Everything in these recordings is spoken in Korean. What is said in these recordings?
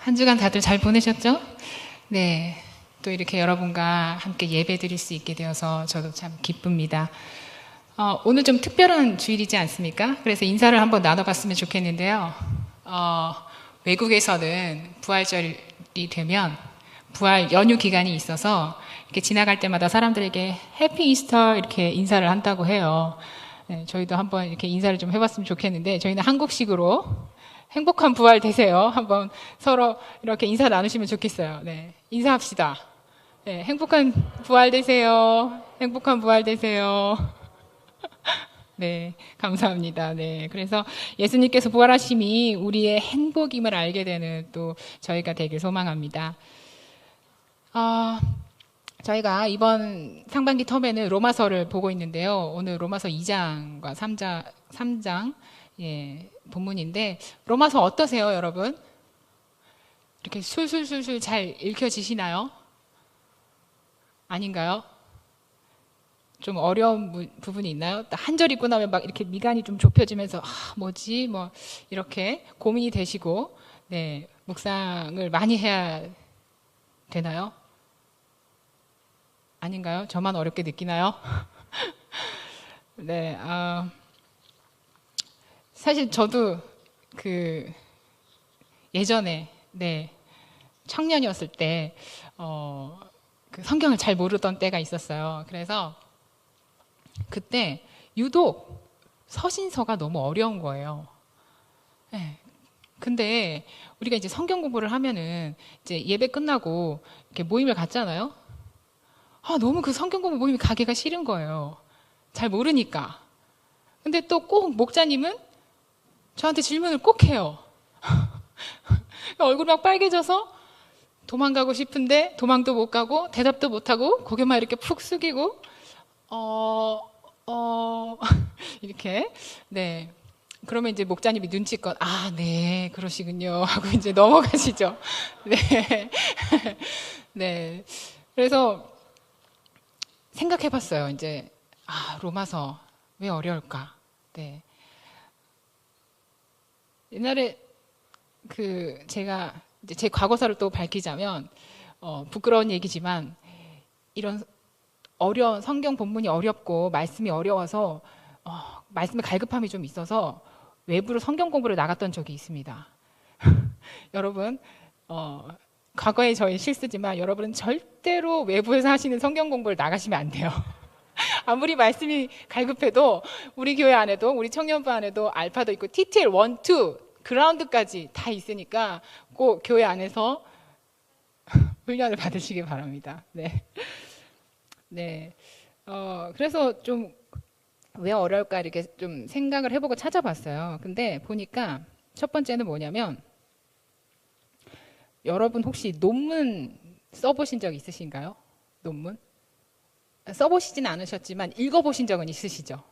한 주간 다들 잘 보내셨죠? 네. 또 이렇게 여러분과 함께 예배 드릴 수 있게 되어서 저도 참 기쁩니다. 오늘 좀 특별한 주일이지 않습니까? 그래서 인사를 한번 나눠봤으면 좋겠는데요. 외국에서는 부활절이 되면 부활 연휴 기간이 있어서 이렇게 지나갈 때마다 사람들에게 해피 이스터 이렇게 인사를 한다고 해요. 네, 저희도 한번 이렇게 인사를 좀 해봤으면 좋겠는데 저희는 한국식으로 행복한 부활 되세요. 한번 서로 이렇게 인사 나누시면 좋겠어요. 네, 인사합시다. 네, 행복한 부활 되세요. 행복한 부활 되세요. 네, 감사합니다. 네, 그래서 예수님께서 부활하심이 우리의 행복임을 알게 되는 또 저희가 되길 소망합니다. 저희가 이번 상반기 텀에는 로마서를 보고 있는데요. 오늘 로마서 2장과 3장 예, 본문인데 로마서 어떠세요, 여러분? 이렇게 술술술술 잘 읽혀지시나요? 아닌가요? 좀 어려운 부분이 있나요? 한 절 읽고 나면 막 이렇게 미간이 좀 좁혀지면서 뭐지? 뭐 이렇게 고민이 되시고 네, 묵상을 많이 해야 되나요? 아닌가요? 저만 어렵게 느끼나요? 네, 사실 저도 예전에 네, 청년이었을 때 그 성경을 잘 모르던 때가 있었어요. 그래서 그때 유독 서신서가 너무 어려운 거예요. 네. 근데 우리가 이제 성경 공부를 하면은 이제 예배 끝나고 이렇게 모임을 갖잖아요. 너무 그 성경 공부 모임이 가기가 싫은 거예요. 잘 모르니까. 근데 또 꼭 목자님은 저한테 질문을 꼭 해요. 얼굴이 막 빨개져서 도망가고 싶은데 도망도 못 가고 대답도 못 하고 고개만 이렇게 푹 숙이고 이렇게 네. 그러면 이제 목자님이 눈치껏 네, 그러시군요 하고 이제 넘어가시죠. 네. 네. 그래서 생각해봤어요. 이제 로마서 왜 어려울까? 네. 옛날에 제가 이제 제 과거사를 또 밝히자면 부끄러운 얘기지만 이런 어려운 성경 본문이 어렵고 말씀이 어려워서 말씀의 갈급함이 좀 있어서 외부로 성경 공부를 나갔던 적이 있습니다. 여러분 과거의 저의 실수지만 여러분은 절대로 외부에서 하시는 성경 공부를 나가시면 안 돼요. 아무리 말씀이 갈급해도 우리 교회 안에도 우리 청년부 안에도 알파도 있고 TTL 1, 2 그라운드까지 다 있으니까 꼭 교회 안에서 훈련을 받으시기 바랍니다. 네. 네. 그래서 좀 왜 어려울까 이렇게 좀 생각을 해보고 찾아봤어요. 근데 보니까 첫 번째는 뭐냐면 여러분 혹시 논문 써보신 적 있으신가요? 논문? 써보시진 않으셨지만 읽어보신 적은 있으시죠?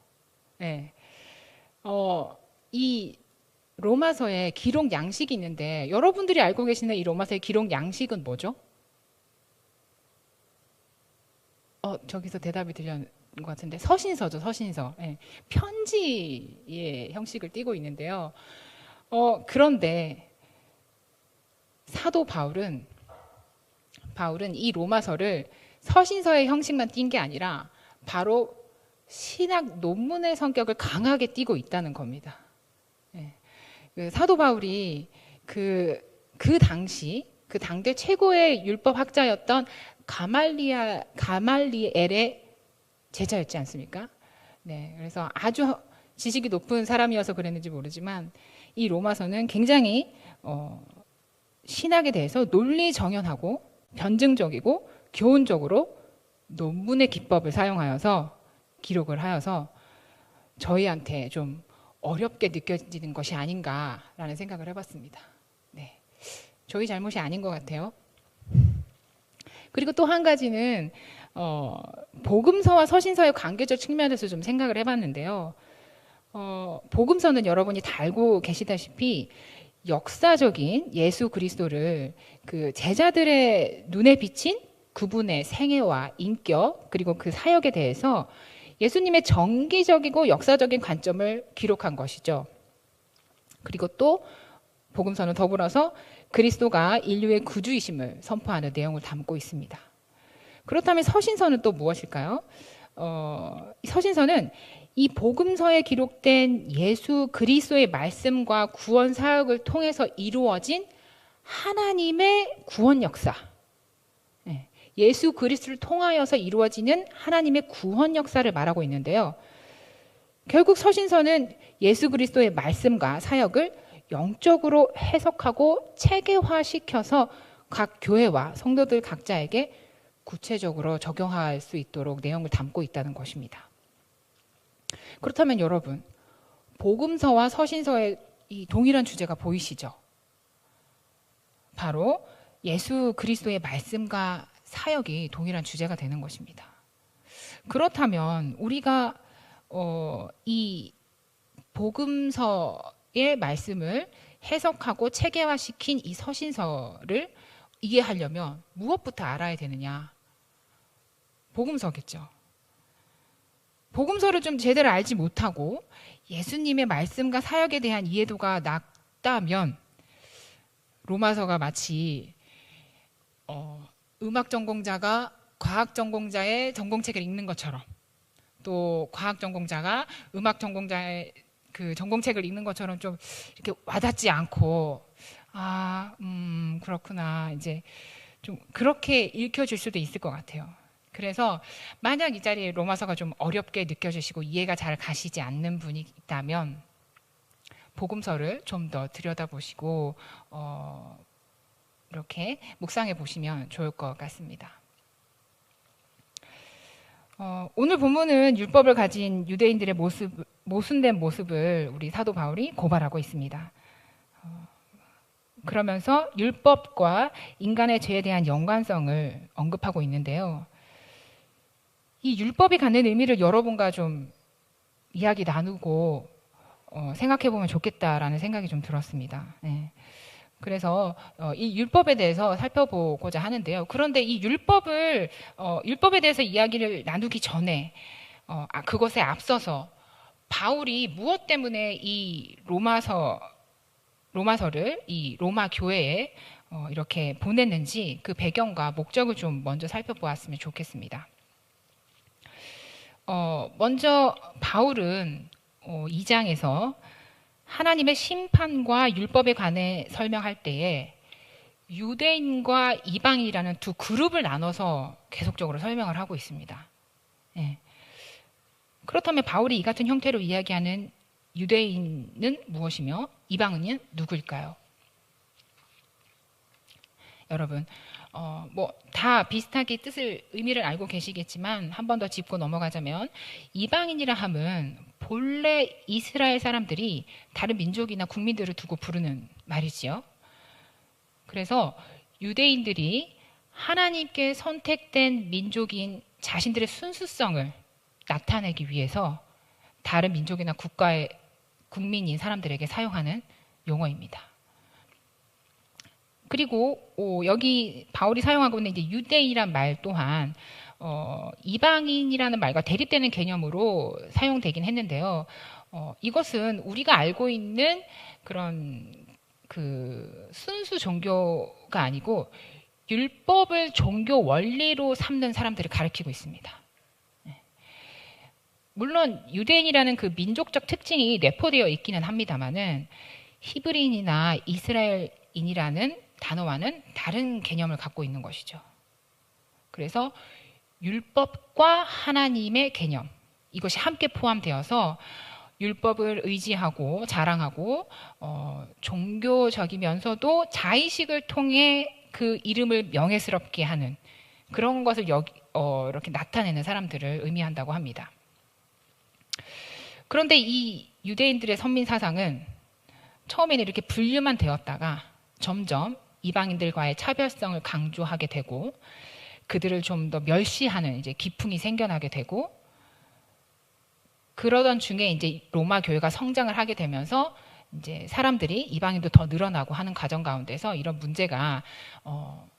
네. 이 로마서에 기록 양식이 있는데 여러분들이 알고 계시는 이 로마서의 기록 양식은 뭐죠? 저기서 대답이 들렸는 것 같은데 서신서죠, 서신서. 네. 편지의 형식을 띠고 있는데요. 그런데 사도 바울은 이 로마서를 서신서의 형식만 띈 게 아니라 바로 신학 논문의 성격을 강하게 띠고 있다는 겁니다. 네. 사도 바울이 그 당대 최고의 율법 학자였던 가말리엘의 제자였지 않습니까? 네, 그래서 아주 지식이 높은 사람이어서 그랬는지 모르지만 이 로마서는 굉장히 신학에 대해서 논리정연하고 변증적이고 교훈적으로 논문의 기법을 사용하여서 기록을 하여서 저희한테 좀 어렵게 느껴지는 것이 아닌가라는 생각을 해봤습니다. 네, 저희 잘못이 아닌 것 같아요. 그리고 또 한 가지는 복음서와 서신서의 관계적 측면에서 좀 생각을 해봤는데요. 복음서는 여러분이 다 알고 계시다시피 역사적인 예수 그리스도를 그 제자들의 눈에 비친 그분의 생애와 인격 그리고 그 사역에 대해서 예수님의 정기적이고 역사적인 관점을 기록한 것이죠. 그리고 또 복음서는 더불어서 그리스도가 인류의 구주이심을 선포하는 내용을 담고 있습니다. 그렇다면 서신서는 또 무엇일까요? 서신서는 이 복음서에 기록된 예수 그리스도의 말씀과 구원 사역을 통해서 이루어진 하나님의 구원 역사, 예수 그리스도를 통하여서 이루어지는 하나님의 구원 역사를 말하고 있는데요. 결국 서신서는 예수 그리스도의 말씀과 사역을 영적으로 해석하고 체계화시켜서 각 교회와 성도들 각자에게 구체적으로 적용할 수 있도록 내용을 담고 있다는 것입니다. 그렇다면 여러분, 복음서와 서신서의 이 동일한 주제가 보이시죠? 바로 예수 그리스도의 말씀과 사역이 동일한 주제가 되는 것입니다. 그렇다면 우리가 이 복음서의 말씀을 해석하고 체계화시킨 이 서신서를 이해하려면 무엇부터 알아야 되느냐? 복음서겠죠. 복음서를 좀 제대로 알지 못하고 예수님의 말씀과 사역에 대한 이해도가 낮다면 로마서가 마치 음악 전공자가 과학 전공자의 전공책을 읽는 것처럼, 또 과학 전공자가 음악 전공자의 그 전공책을 읽는 것처럼 좀 이렇게 와닿지 않고, 그렇구나, 이제 좀 그렇게 읽혀질 수도 있을 것 같아요. 그래서 만약 이 자리에 로마서가 좀 어렵게 느껴지시고 이해가 잘 가시지 않는 분이 있다면 복음서를 좀 더 들여다보시고 이렇게 묵상해 보시면 좋을 것 같습니다. 오늘 본문은 율법을 가진 유대인들의 모순된 모습을 우리 사도 바울이 고발하고 있습니다. 그러면서 율법과 인간의 죄에 대한 연관성을 언급하고 있는데요. 이 율법이 갖는 의미를 여러분과 좀 이야기 나누고 생각해 보면 좋겠다라는 생각이 좀 들었습니다. 네. 그래서 이 율법에 대해서 살펴보고자 하는데요. 그런데 이 율법에 대해서 이야기를 나누기 전에 그것에 앞서서 바울이 무엇 때문에 이 로마서를 이 로마 교회에 이렇게 보냈는지 그 배경과 목적을 좀 먼저 살펴보았으면 좋겠습니다. 먼저 바울은 2장에서 하나님의 심판과 율법에 관해 설명할 때에 유대인과 이방인이라는 두 그룹을 나눠서 계속적으로 설명을 하고 있습니다. 예. 그렇다면 바울이 이 같은 형태로 이야기하는 유대인은 무엇이며 이방인은 누구일까요? 여러분, 다 비슷하게 의미를 알고 계시겠지만 한 번 더 짚고 넘어가자면 이방인이라 함은 본래 이스라엘 사람들이 다른 민족이나 국민들을 두고 부르는 말이지요. 그래서 유대인들이 하나님께 선택된 민족인 자신들의 순수성을 나타내기 위해서 다른 민족이나 국가의 국민인 사람들에게 사용하는 용어입니다. 그리고 여기 바울이 사용하고 있는 이제 유대인이란 말 또한 이방인이라는 말과 대립되는 개념으로 사용되긴 했는데요. 이것은 우리가 알고 있는 그런 그 순수 종교가 아니고 율법을 종교 원리로 삼는 사람들을 가리키고 있습니다. 물론 유대인이라는 그 민족적 특징이 내포되어 있기는 합니다만은 히브리인이나 이스라엘인이라는 단어와는 다른 개념을 갖고 있는 것이죠. 그래서 율법과 하나님의 개념, 이것이 함께 포함되어서 율법을 의지하고 자랑하고 종교적이면서도 자의식을 통해 그 이름을 명예스럽게 하는 그런 것을 이렇게 나타내는 사람들을 의미한다고 합니다. 그런데 이 유대인들의 선민 사상은 처음에는 이렇게 분류만 되었다가 점점 이방인들과의 차별성을 강조하게 되고 그들을 좀 더 멸시하는 이제 기풍이 생겨나게 되고 그러던 중에 이제 로마 교회가 성장을 하게 되면서 이제 사람들이 이방인도 더 늘어나고 하는 과정 가운데서 이런 문제가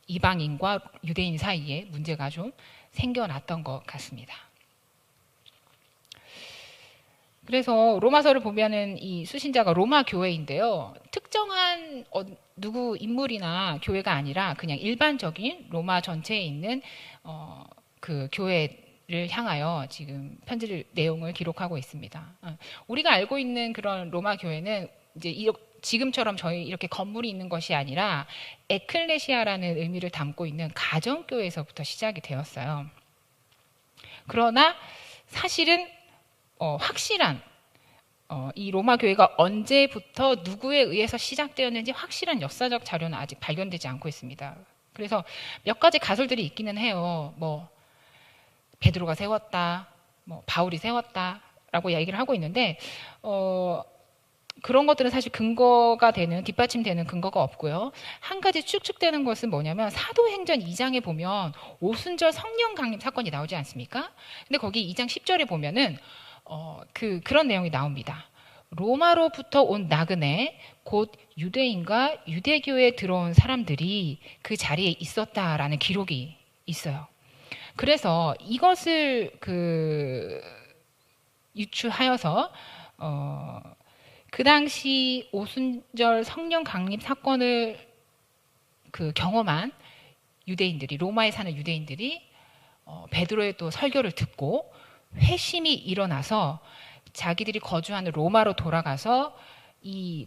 이방인과 유대인 사이에 문제가 좀 생겨났던 것 같습니다. 그래서 로마서를 보면은 이 수신자가 로마 교회인데요. 특정한 누구 인물이나 교회가 아니라 그냥 일반적인 로마 전체에 있는 그 교회를 향하여 지금 편지 내용을 기록하고 있습니다. 우리가 알고 있는 그런 로마 교회는 이제 지금처럼 저희 이렇게 건물이 있는 것이 아니라 에클레시아라는 의미를 담고 있는 가정교회에서부터 시작이 되었어요. 그러나 사실은 확실한 이 로마 교회가 언제부터 누구에 의해서 시작되었는지 확실한 역사적 자료는 아직 발견되지 않고 있습니다. 그래서 몇 가지 가설들이 있기는 해요. 뭐 베드로가 세웠다, 뭐 바울이 세웠다라고 얘기를 하고 있는데 그런 것들은 사실 근거가 되는 뒷받침되는 근거가 없고요. 한 가지 추측되는 것은 뭐냐면 사도행전 2장에 보면 오순절 성령 강림 사건이 나오지 않습니까? 근데 거기 2장 10절에 보면은 그런 내용이 나옵니다. 로마로부터 온 나그네 곧 유대인과 유대교에 들어온 사람들이 그 자리에 있었다라는 기록이 있어요. 그래서 이것을 유추하여서 그 당시 오순절 성령 강림 사건을 경험한 유대인들이, 로마에 사는 유대인들이 베드로의 또 설교를 듣고 회심이 일어나서 자기들이 거주하는 로마로 돌아가서 이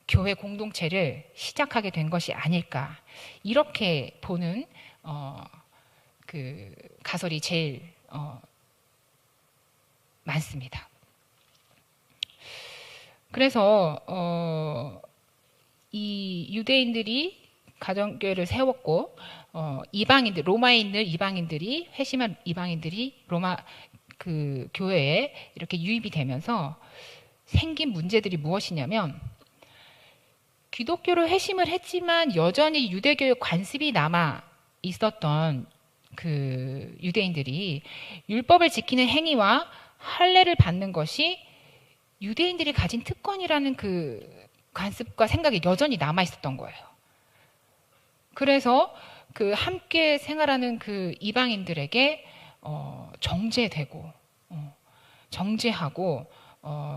교회 공동체를 시작하게 된 것이 아닐까, 이렇게 보는 그 가설이 제일 많습니다. 그래서 이 유대인들이 가정교회를 세웠고 이방인들, 로마에 있는 이방인들이, 회심한 이방인들이 로마 그 교회에 이렇게 유입이 되면서 생긴 문제들이 무엇이냐면, 기독교로 회심을 했지만 여전히 유대교의 관습이 남아 있었던 그 유대인들이 율법을 지키는 행위와 할례를 받는 것이 유대인들이 가진 특권이라는 그 관습과 생각이 여전히 남아 있었던 거예요. 그래서 그 함께 생활하는 그 이방인들에게 정죄되고 정죄하고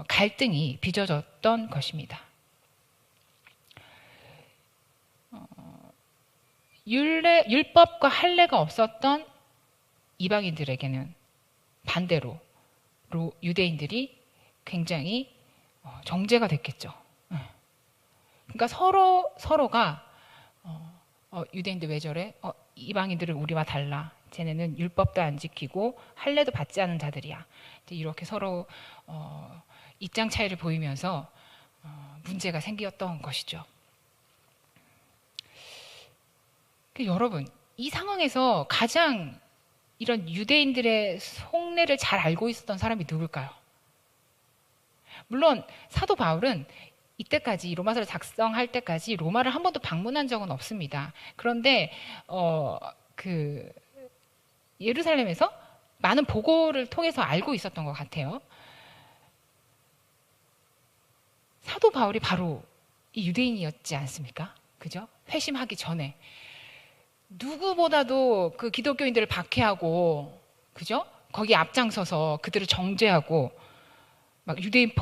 갈등이 빚어졌던 것입니다. 율법과 할례가 없었던 이방인들에게는 반대로 유대인들이 굉장히 정죄가 됐겠죠. 그러니까 서로가 유대인들 왜 저래? 이방인들은 우리와 달라. 쟤네는 율법도 안 지키고 할례도 받지 않은 자들이야. 이렇게 서로 입장 차이를 보이면서 문제가 생겼던 것이죠. 여러분, 이 상황에서 가장 이런 유대인들의 속내를 잘 알고 있었던 사람이 누굴까요? 물론 사도 바울은 이때까지, 로마서를 작성할 때까지 로마를 한 번도 방문한 적은 없습니다. 그런데 예루살렘에서 많은 보고를 통해서 알고 있었던 것 같아요. 사도 바울이 바로 이 유대인이었지 않습니까? 그죠? 회심하기 전에 누구보다도 그 기독교인들을 박해하고, 그죠? 거기 앞장서서 그들을 정죄하고 막 유대인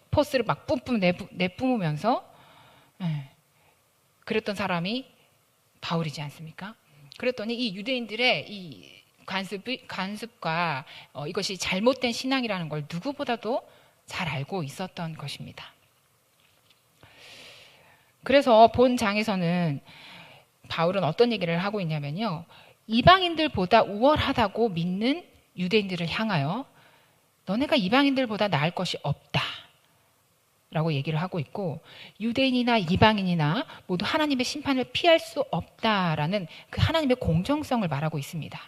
포스를 막 뿜뿜 내뿜으면서 그랬던 사람이 바울이지 않습니까? 그랬더니 이 유대인들의 이 관습과 이것이 잘못된 신앙이라는 걸 누구보다도 잘 알고 있었던 것입니다. 그래서 본 장에서는 바울은 어떤 얘기를 하고 있냐면요, 이방인들보다 우월하다고 믿는 유대인들을 향하여 너네가 이방인들보다 나을 것이 없다 라고 얘기를 하고 있고, 유대인이나 이방인이나 모두 하나님의 심판을 피할 수 없다라는 그 하나님의 공정성을 말하고 있습니다.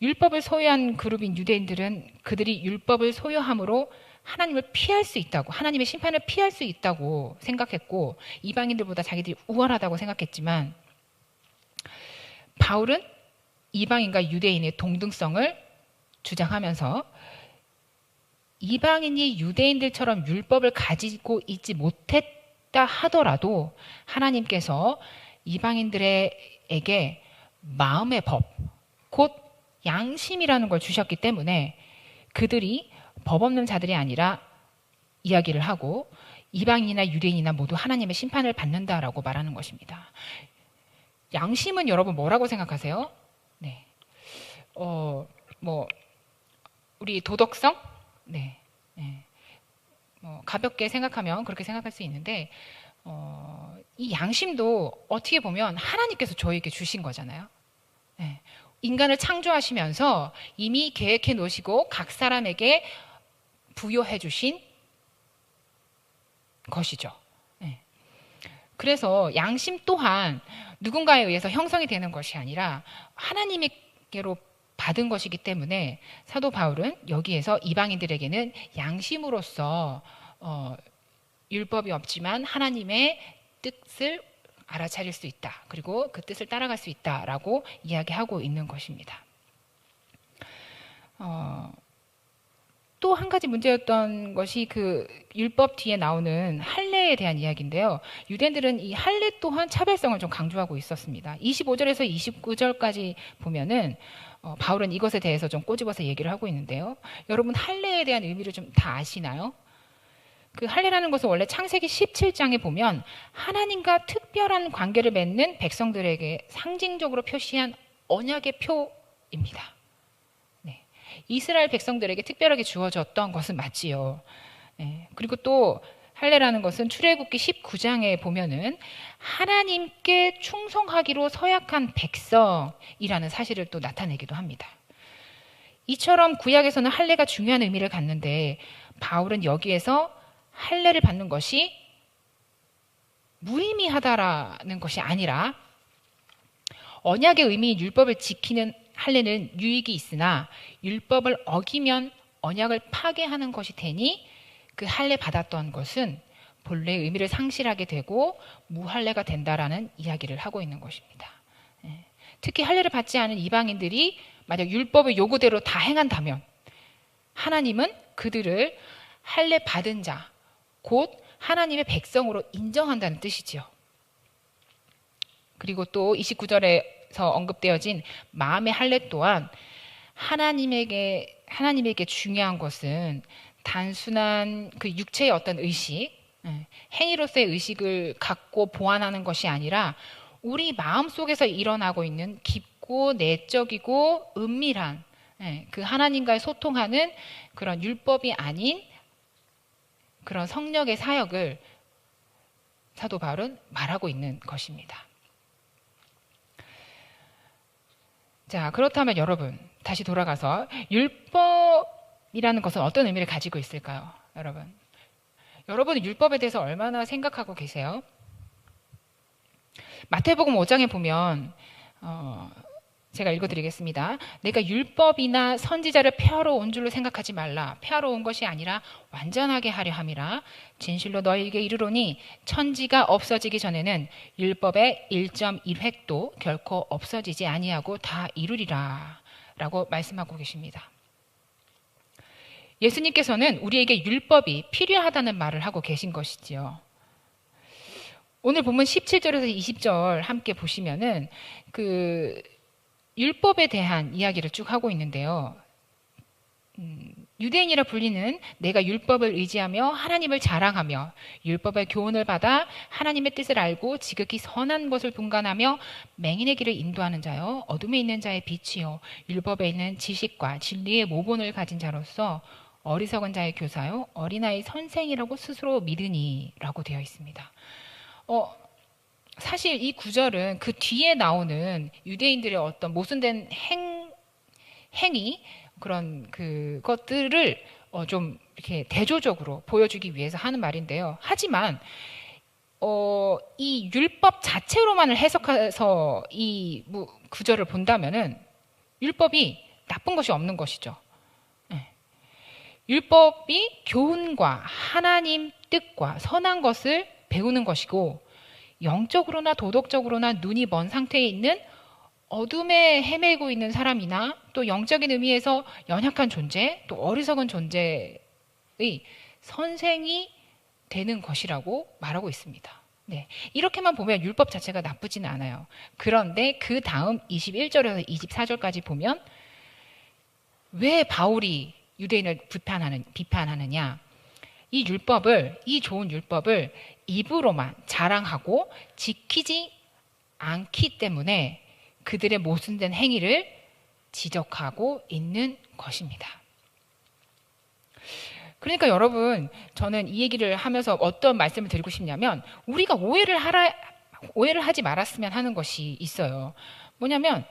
율법을 소유한 그룹인 유대인들은 그들이 율법을 소유함으로 하나님을 피할 수 있다고, 하나님의 심판을 피할 수 있다고 생각했고, 이방인들보다 자기들이 우월하다고 생각했지만, 바울은 이방인과 유대인의 동등성을 주장하면서 이방인이 유대인들처럼 율법을 가지고 있지 못했다 하더라도 하나님께서 이방인들에게 마음의 법, 곧 양심이라는 걸 주셨기 때문에 그들이 법 없는 자들이 아니라 이야기를 하고 이방인이나 유대인이나 모두 하나님의 심판을 받는다라고 말하는 것입니다. 양심은 여러분 뭐라고 생각하세요? 네. 뭐 우리 도덕성? 네. 네. 가볍게 생각하면 그렇게 생각할 수 있는데 이 양심도 어떻게 보면 하나님께서 저에게 주신 거잖아요. 네. 인간을 창조하시면서 이미 계획해 놓으시고 각 사람에게 부여해 주신 것이죠. 네. 그래서 양심 또한 누군가에 의해서 형성이 되는 것이 아니라 하나님께로 받은 것이기 때문에 사도 바울은 여기에서 이방인들에게는 양심으로서 율법이 없지만 하나님의 뜻을 알아차릴 수 있다. 그리고 그 뜻을 따라갈 수 있다라고 이야기하고 있는 것입니다. 또 한 가지 문제였던 것이 그 율법 뒤에 나오는 할례에 대한 이야기인데요. 유대인들은 이 할례 또한 차별성을 좀 강조하고 있었습니다. 25절에서 29절까지 보면은 바울은 이것에 대해서 좀 꼬집어서 얘기를 하고 있는데요. 여러분 할례에 대한 의미를 좀 다 아시나요? 그 할례라는 것은 원래 창세기 17장에 보면 하나님과 특별한 관계를 맺는 백성들에게 상징적으로 표시한 언약의 표입니다. 네. 이스라엘 백성들에게 특별하게 주어졌던 것은 맞지요. 네. 그리고 또 할례라는 것은 출애굽기 19장에 보면은 하나님께 충성하기로 서약한 백성이라는 사실을 또 나타내기도 합니다. 이처럼 구약에서는 할례가 중요한 의미를 갖는데 바울은 여기에서 할례를 받는 것이 무의미하다라는 것이 아니라 언약의 의미인 율법을 지키는 할례는 유익이 있으나 율법을 어기면 언약을 파괴하는 것이 되니 그 할례 받았던 것은 본래의 의미를 상실하게 되고 무할례가 된다라는 이야기를 하고 있는 것입니다. 특히 할례를 받지 않은 이방인들이 만약 율법의 요구대로 다 행한다면 하나님은 그들을 할례 받은 자, 곧 하나님의 백성으로 인정한다는 뜻이지요. 그리고 또 29절에서 언급되어진 마음의 할례 또한 하나님에게 중요한 것은 단순한 그 육체의 어떤 의식, 행위로서의 의식을 갖고 보완하는 것이 아니라 우리 마음 속에서 일어나고 있는 깊고 내적이고 은밀한 그 하나님과의 소통하는 그런 율법이 아닌 그런 성령의 사역을 사도 바울은 말하고 있는 것입니다. 자, 그렇다면 여러분 다시 돌아가서 율법이라는 것은 어떤 의미를 가지고 있을까요? 여러분은 율법에 대해서 얼마나 생각하고 계세요? 마태복음 5장에 보면 제가 읽어드리겠습니다. 내가 율법이나 선지자를 폐하러 온 줄로 생각하지 말라. 폐하러 온 것이 아니라 완전하게 하려 함이라. 진실로 너희에게 이르노니 천지가 없어지기 전에는 율법의 1.1획도 결코 없어지지 아니하고 다 이루리라 라고 말씀하고 계십니다. 예수님께서는 우리에게 율법이 필요하다는 말을 하고 계신 것이지요. 오늘 본문 17절에서 20절 함께 보시면은 그 율법에 대한 이야기를 쭉 하고 있는데요. 유대인이라 불리는 내가 율법을 의지하며 하나님을 자랑하며 율법의 교훈을 받아 하나님의 뜻을 알고 지극히 선한 것을 분간하며 맹인의 길을 인도하는 자요 어둠에 있는 자의 빛이요 율법에 있는 지식과 진리의 모본을 가진 자로서 어리석은 자의 교사요 어린아이 선생이라고 스스로 믿으니 라고 되어 있습니다. 사실 이 구절은 그 뒤에 나오는 유대인들의 어떤 모순된 행위 그런 그것들을 좀 이렇게 대조적으로 보여주기 위해서 하는 말인데요. 하지만 이 율법 자체로만을 해석해서 이 구절을 본다면은 율법이 나쁜 것이 없는 것이죠. 율법이 교훈과 하나님 뜻과 선한 것을 배우는 것이고 영적으로나 도덕적으로나 눈이 먼 상태에 있는 어둠에 헤매고 있는 사람이나 또 영적인 의미에서 연약한 존재 또 어리석은 존재의 선생이 되는 것이라고 말하고 있습니다. 네, 이렇게만 보면 율법 자체가 나쁘지는 않아요. 그런데 그 다음 21절에서 24절까지 보면 왜 바울이 유대인을 비판하느냐? 이 좋은 율법을 입으로만 자랑하고 지키지 않기 때문에 그들의 모순된 행위를 지적하고 있는 것입니다. 그러니까 여러분, 저는 이 얘기를 하면서 어떤 말씀을 드리고 싶냐면, 우리가 오해를 하지 말았으면 하는 것이 있어요. 뭐냐면,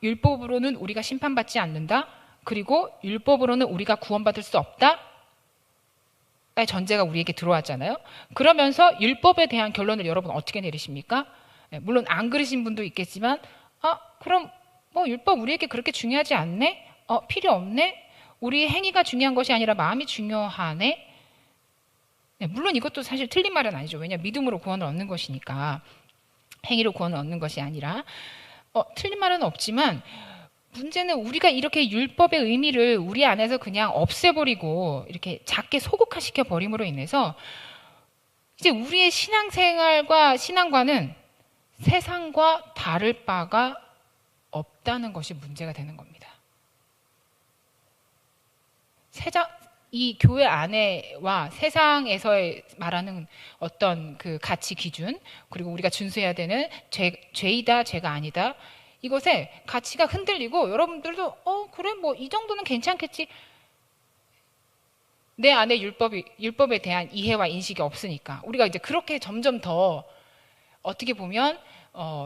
율법으로는 우리가 심판받지 않는다? 그리고 율법으로는 우리가 구원받을 수 없다? 의 전제가 우리에게 들어왔잖아요. 그러면서 율법에 대한 결론을 여러분 어떻게 내리십니까? 물론 안 그러신 분도 있겠지만, 그럼 뭐 율법 우리에게 그렇게 중요하지 않네? 필요 없네? 우리의 행위가 중요한 것이 아니라 마음이 중요하네? 물론 이것도 사실 틀린 말은 아니죠. 왜냐하면 믿음으로 구원을 얻는 것이니까. 행위로 구원을 얻는 것이 아니라. 틀린 말은 없지만 문제는 우리가 이렇게 율법의 의미를 우리 안에서 그냥 없애버리고 이렇게 작게 소극화시켜 버림으로 인해서 이제 우리의 신앙생활과 신앙과는 세상과 다를 바가 없다는 것이 문제가 되는 겁니다. 이 교회 안에와 세상에서 말하는 어떤 그 가치 기준, 그리고 우리가 준수해야 되는 죄이다, 죄가 아니다, 이것에 가치가 흔들리고 여러분들도 그래 뭐 이 정도는 괜찮겠지. 내 안에 율법에 대한 이해와 인식이 없으니까 우리가 이제 그렇게 점점 더 어떻게 보면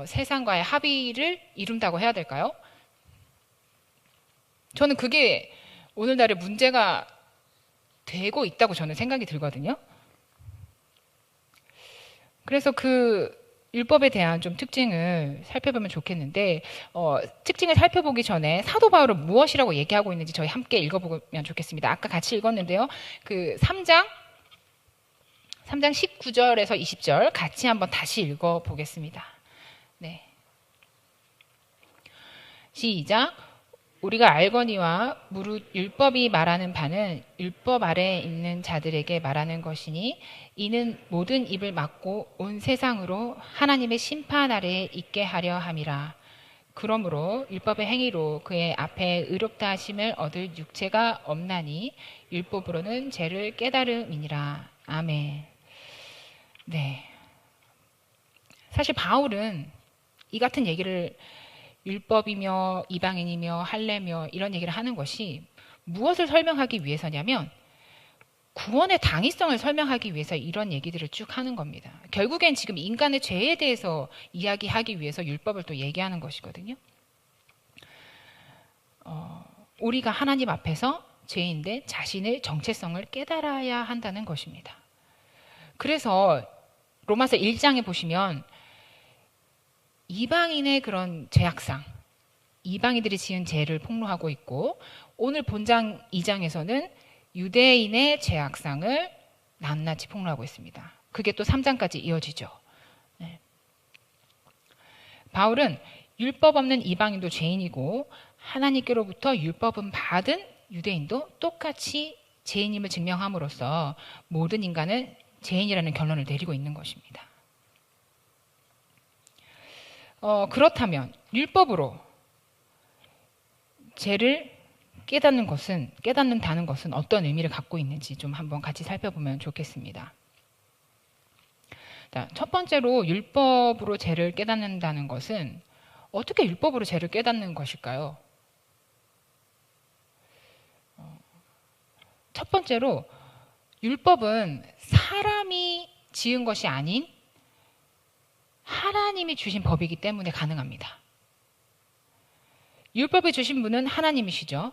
세상과의 합의를 이룬다고 해야 될까요? 저는 그게 오늘날의 문제가 되고 있다고 저는 생각이 들거든요. 그래서 그 율법에 대한 좀 특징을 살펴보면 좋겠는데, 특징을 살펴보기 전에 사도 바울은 무엇이라고 얘기하고 있는지 저희 함께 읽어보면 좋겠습니다. 아까 같이 읽었는데요. 그 3장 19절에서 20절 같이 한번 다시 읽어보겠습니다. 네. 시작. 우리가 알거니와 무릇 율법이 말하는 바는 율법 아래에 있는 자들에게 말하는 것이니 이는 모든 입을 막고 온 세상으로 하나님의 심판 아래에 있게 하려 함이라. 그러므로 율법의 행위로 그의 앞에 의롭다 하심을 얻을 육체가 없나니 율법으로는 죄를 깨달음이니라. 아멘. 네. 사실 바울은 이 같은 얘기를 율법이며 이방인이며 할례며 이런 얘기를 하는 것이 무엇을 설명하기 위해서냐면 구원의 당위성을 설명하기 위해서 이런 얘기들을 쭉 하는 겁니다. 결국엔 지금 인간의 죄에 대해서 이야기하기 위해서 율법을 또 얘기하는 것이거든요. 우리가 하나님 앞에서 죄인데 자신의 정체성을 깨달아야 한다는 것입니다. 그래서 로마서 1장에 보시면 이방인의 그런 죄악상, 이방인들이 지은 죄를 폭로하고 있고, 오늘 본장 2장에서는 유대인의 죄악상을 낱낱이 폭로하고 있습니다. 그게 또 3장까지 이어지죠. 네. 바울은 율법 없는 이방인도 죄인이고 하나님께로부터 율법은 받은 유대인도 똑같이 죄인임을 증명함으로써 모든 인간은 죄인이라는 결론을 내리고 있는 것입니다. 그렇다면 율법으로 죄를 깨닫는다는 것은 어떤 의미를 갖고 있는지 좀 한번 같이 살펴보면 좋겠습니다. 자, 첫 번째로 율법으로 죄를 깨닫는다는 것은 어떻게 율법으로 죄를 깨닫는 것일까요? 첫 번째로 율법은 사람이 지은 것이 아닌 하나님이 주신 법이기 때문에 가능합니다. 율법을 주신 분은 하나님이시죠.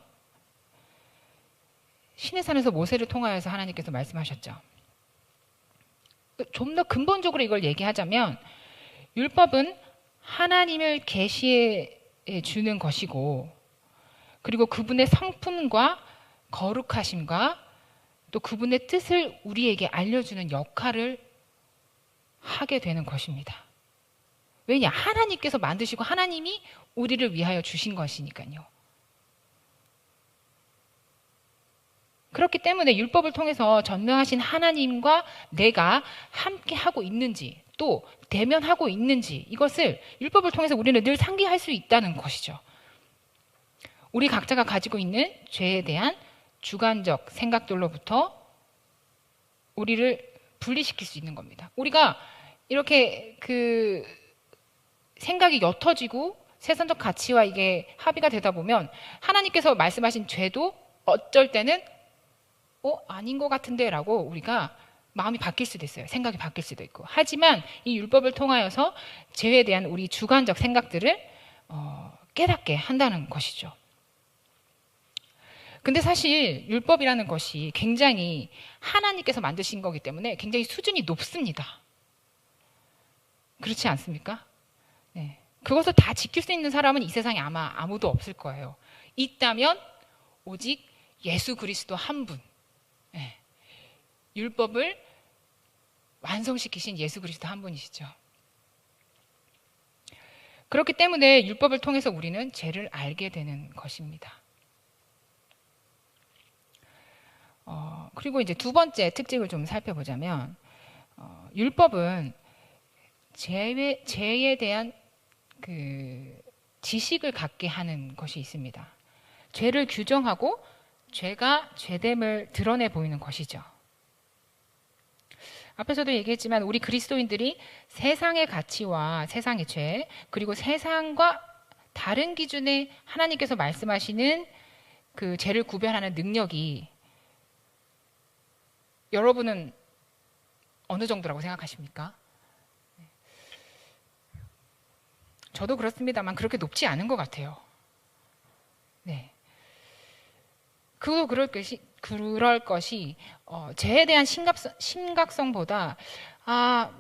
시내산에서 모세를 통하여서 하나님께서 말씀하셨죠. 좀 더 근본적으로 이걸 얘기하자면 율법은 하나님을 계시해 주는 것이고, 그리고 그분의 성품과 거룩하심과 또 그분의 뜻을 우리에게 알려주는 역할을 하게 되는 것입니다. 왜냐? 하나님께서 만드시고 하나님이 우리를 위하여 주신 것이니까요. 그렇기 때문에 율법을 통해서 전능하신 하나님과 내가 함께 하고 있는지, 또 대면하고 있는지, 이것을 율법을 통해서 우리는 늘 상기할 수 있다는 것이죠. 우리 각자가 가지고 있는 죄에 대한 주관적 생각들로부터 우리를 분리시킬 수 있는 겁니다. 우리가 이렇게 그 생각이 옅어지고 세상적 가치와 이게 합의가 되다 보면 하나님께서 말씀하신 죄도 어쩔 때는 아닌 것 같은데 라고 우리가 마음이 바뀔 수도 있어요. 생각이 바뀔 수도 있고. 하지만 이 율법을 통하여서 죄에 대한 우리 주관적 생각들을 깨닫게 한다는 것이죠. 근데 사실 율법이라는 것이 굉장히 하나님께서 만드신 거기 때문에 굉장히 수준이 높습니다. 그렇지 않습니까? 네. 그것을 다 지킬 수 있는 사람은 이 세상에 아마 아무도 없을 거예요. 있다면 오직 예수 그리스도 한 분. 네. 율법을 완성시키신 예수 그리스도 한 분이시죠. 그렇기 때문에 율법을 통해서 우리는 죄를 알게 되는 것입니다. 그리고 이제 두 번째 특징을 좀 살펴보자면 율법은 죄에 대한 그 지식을 갖게 하는 것이 있습니다. 죄를 규정하고 죄가 죄됨을 드러내 보이는 것이죠. 앞에서도 얘기했지만 우리 그리스도인들이 세상의 가치와 세상의 죄, 그리고 세상과 다른 기준의 하나님께서 말씀하시는 그 죄를 구별하는 능력이 여러분은 어느 정도라고 생각하십니까? 저도 그렇습니다만 그렇게 높지 않은 것 같아요. 네. 그도 그럴 것이 죄에 대한 심각성보다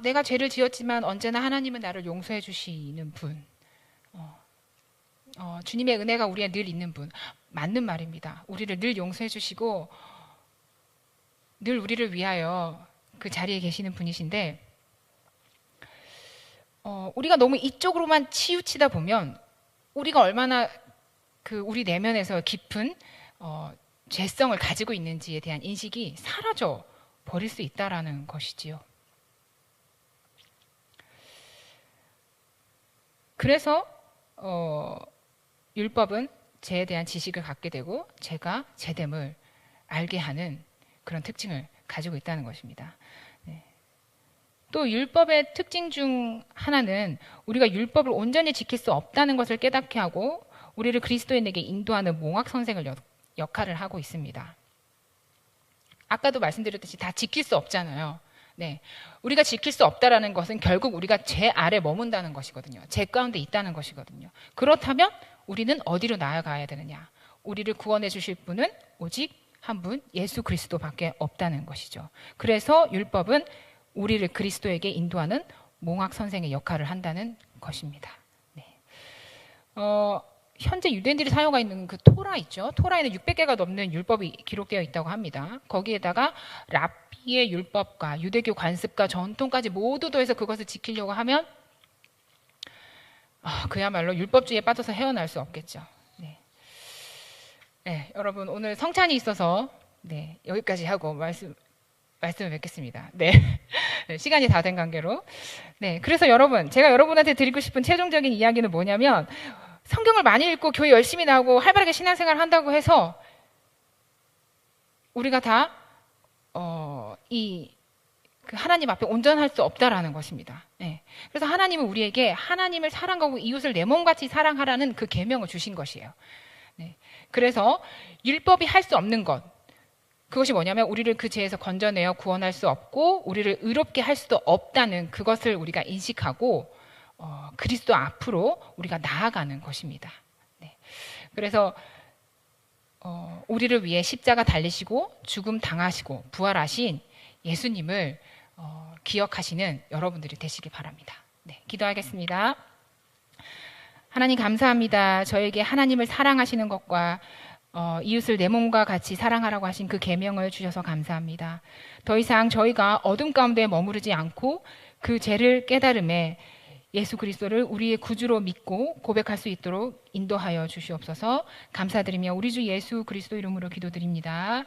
내가 죄를 지었지만 언제나 하나님은 나를 용서해 주시는 분, 주님의 은혜가 우리에 늘 있는 분, 맞는 말입니다. 우리를 늘 용서해 주시고 늘 우리를 위하여 그 자리에 계시는 분이신데 우리가 너무 이쪽으로만 치우치다 보면 우리가 얼마나 그 우리 내면에서 깊은 죄성을 가지고 있는지에 대한 인식이 사라져 버릴 수 있다라는 것이지요. 그래서 율법은 죄에 대한 지식을 갖게 되고 죄가 죄됨을 알게 하는 그런 특징을 가지고 있다는 것입니다. 네. 또 율법의 특징 중 하나는 우리가 율법을 온전히 지킬 수 없다는 것을 깨닫게 하고 우리를 그리스도인에게 인도하는 몽학 선생을 역할을 하고 있습니다. 아까도 말씀드렸듯이 다 지킬 수 없잖아요. 네. 우리가 지킬 수 없다라는 것은 결국 우리가 죄 아래 머문다는 것이거든요. 죄 가운데 있다는 것이거든요. 그렇다면 우리는 어디로 나아가야 되느냐? 우리를 구원해 주실 분은 오직 한 분, 예수 그리스도밖에 없다는 것이죠. 그래서 율법은 우리를 그리스도에게 인도하는 몽학 선생의 역할을 한다는 것입니다. 네. 현재 유대인들이 사용하고 있는 그 토라 있죠. 토라에는 600개가 넘는 율법이 기록되어 있다고 합니다. 거기에다가 랍비의 율법과 유대교 관습과 전통까지 모두 더해서 그것을 지키려고 하면 그야말로 율법주의에 빠져서 헤어날 수 없겠죠. 네, 여러분 오늘 성찬이 있어서 여기까지 하고 말씀을 맺겠습니다. 네, 시간이 다 된 관계로. 네, 그래서 여러분 제가 여러분한테 드리고 싶은 최종적인 이야기는 뭐냐면 성경을 많이 읽고 교회 열심히 나오고 활발하게 신앙생활을 한다고 해서 우리가 다 그 하나님 앞에 온전할 수 없다라는 것입니다. 네. 그래서 하나님은 우리에게 하나님을 사랑하고 이웃을 내 몸같이 사랑하라는 그 계명을 주신 것이에요. 네. 그래서 율법이 할 수 없는 것, 그것이 뭐냐면 우리를 그 죄에서 건져내어 구원할 수 없고 우리를 의롭게 할 수도 없다는 그것을 우리가 인식하고 그리스도 앞으로 우리가 나아가는 것입니다. 네. 그래서 우리를 위해 십자가 달리시고 죽음 당하시고 부활하신 예수님을 기억하시는 여러분들이 되시기 바랍니다. 네, 기도하겠습니다. 하나님 감사합니다. 저에게 하나님을 사랑하시는 것과 이웃을 내 몸과 같이 사랑하라고 하신 그 계명을 주셔서 감사합니다. 더 이상 저희가 어둠 가운데 머무르지 않고 그 죄를 깨달음에 예수 그리스도를 우리의 구주로 믿고 고백할 수 있도록 인도하여 주시옵소서. 감사드리며 우리 주 예수 그리스도 이름으로 기도드립니다.